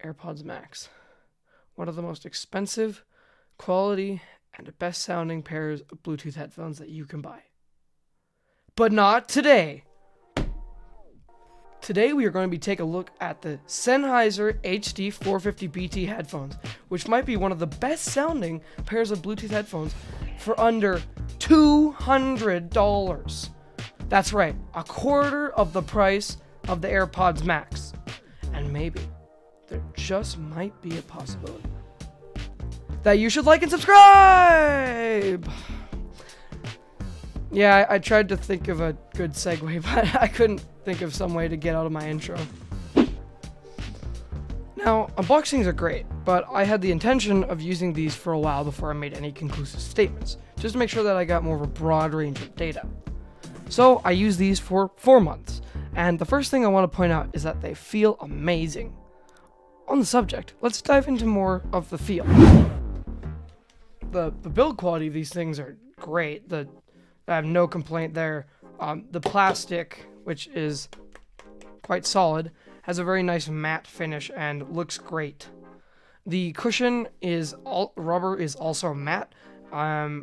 AirPods Max. One of the most expensive, quality, and best sounding pairs of Bluetooth headphones that you can buy. But not today. Today we are going to be taking a look at the Sennheiser HD 450 BT headphones, which might be one of the best sounding pairs of Bluetooth headphones for under $200. That's right, a quarter of the price of the AirPods Max. And maybe there just might be a possibility that you should like and subscribe. Yeah, I tried to think of a good segue, but I couldn't think of some way to get out of my intro. Now, unboxings are great, but I had the intention of using these for a while before I made any conclusive statements, just to make sure that I got more of a broad range of data. So I used these for 4 months, and the first thing I want to point out is that they feel amazing. On the subject, let's dive into more of the feel. The build quality of these things are great. I have no complaint there. The plastic, which is quite solid, has a very nice matte finish and looks great. The cushion rubber is also matte,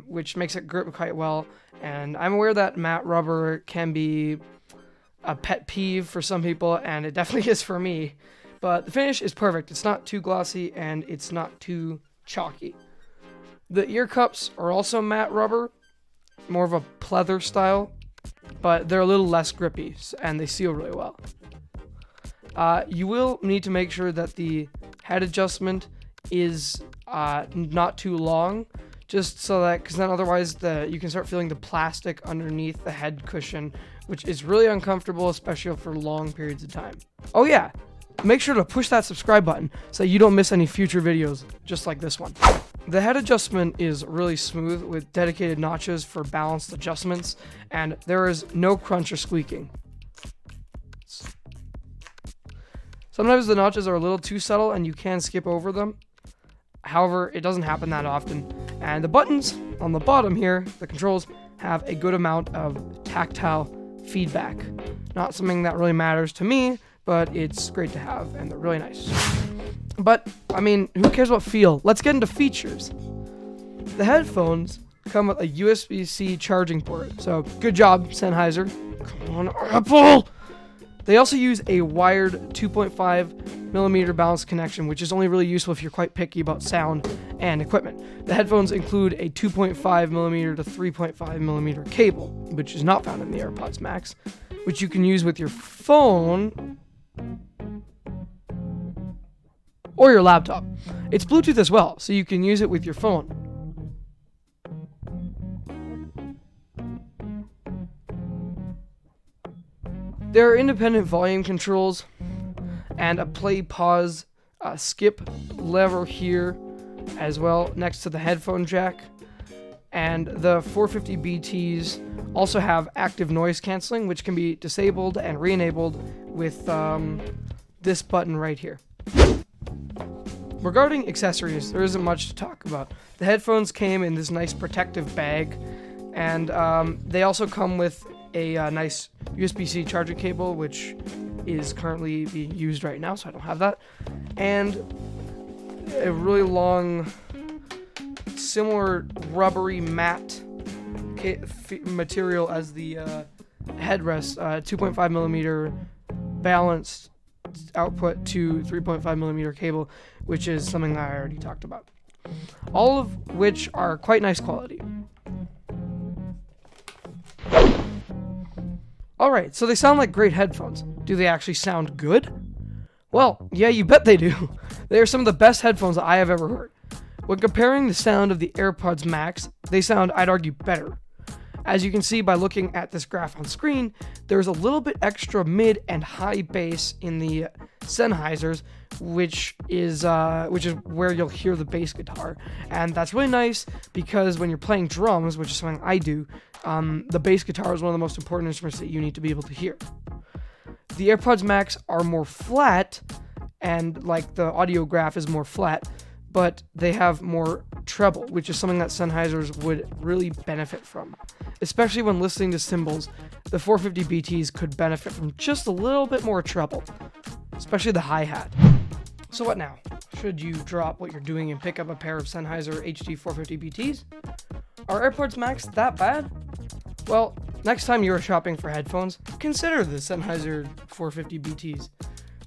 which makes it grip quite well. And I'm aware that matte rubber can be a pet peeve for some people, and it definitely is for me. But the finish is perfect. It's not too glossy and it's not too chalky. The ear cups are also matte rubber, more of a pleather style, but they're a little less grippy and they seal really well. You will need to make sure that the head adjustment is not too long, just so that, because then otherwise you can start feeling the plastic underneath the head cushion, which is really uncomfortable, especially for long periods of time. Oh yeah, make sure to push that subscribe button so you don't miss any future videos just like this one. The head adjustment is really smooth with dedicated notches for balanced adjustments, and there is no crunch or squeaking. Sometimes the notches are a little too subtle and you can skip over them. However, it doesn't happen that often. And the buttons on the bottom here, the controls, have a good amount of tactile feedback. Not something that really matters to me, but it's great to have, and they're really nice. But, I mean, who cares about feel? Let's get into features. The headphones come with a USB-C charging port, so good job, Sennheiser. Come on, Apple! They also use a wired 2.5mm balanced connection, which is only really useful if you're quite picky about sound and equipment. The headphones include a 2.5mm to 3.5mm cable, which is not found in the AirPods Max, which you can use with your phone or your laptop. It's Bluetooth as well, so you can use it with your phone. There are independent volume controls and a play, pause, skip lever here as well next to the headphone jack. And the 450 BTs also have active noise canceling, which can be disabled and re-enabled with this button right here. Regarding accessories, there isn't much to talk about. The headphones came in this nice protective bag, and they also come with a nice USB-C charging cable, which is currently being used right now, so I don't have that, and a really long, similar rubbery matte material as the headrest, 2.5mm balanced output to 3.5mm cable, which is something that I already talked about. All of which are quite nice quality. Alright, so they sound like great headphones. Do they actually sound good? Well, yeah, you bet they do. They are some of the best headphones that I have ever heard. When comparing the sound of the AirPods Max, they sound, I'd argue, better. As you can see by looking at this graph on screen, there's a little bit extra mid and high bass in the Sennheisers, which is where you'll hear the bass guitar. And that's really nice because when you're playing drums, which is something I do, the bass guitar is one of the most important instruments that you need to be able to hear. The AirPods Max are more flat, and like the audio graph is more flat, but they have more treble, which is something that Sennheisers would really benefit from. Especially when listening to cymbals, the 450 BTs could benefit from just a little bit more treble, especially the hi-hat. So what now? Should you drop what you're doing and pick up a pair of Sennheiser HD 450 BTs? Are AirPods Max that bad? Well, next time you are shopping for headphones, consider the Sennheiser 450 BTs.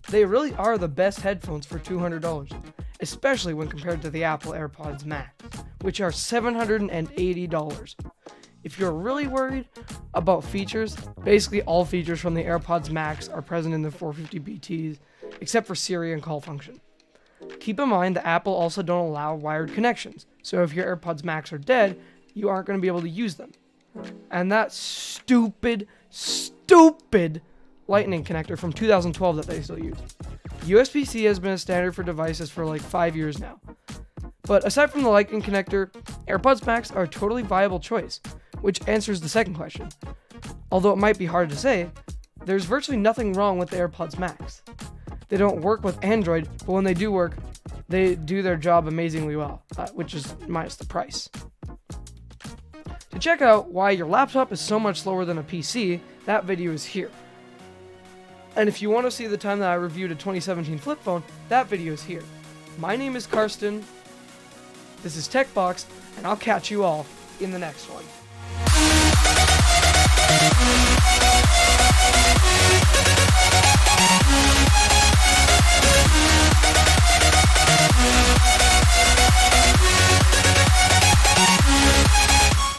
They really are the best headphones for $200, especially when compared to the Apple AirPods Max, which are $780. If you're really worried about features, basically all features from the AirPods Max are present in the 450 BTs, except for Siri and call function. Keep in mind that Apple also don't allow wired connections, so if your AirPods Max are dead, you aren't going to be able to use them. And that stupid Lightning connector from 2012 that they still use. USB-C has been a standard for devices for like 5 years now. But aside from the Lightning connector, AirPods Max are a totally viable choice, which answers the second question. Although it might be hard to say, there's virtually nothing wrong with the AirPods Max. They don't work with Android, but when they do work, they do their job amazingly well, which is minus the price. To check out why your laptop is so much slower than a PC, that video is here. And if you want to see the time that I reviewed a 2017 flip phone, that video is here. My name is Karsten, this is TechBox, and I'll catch you all in the next one.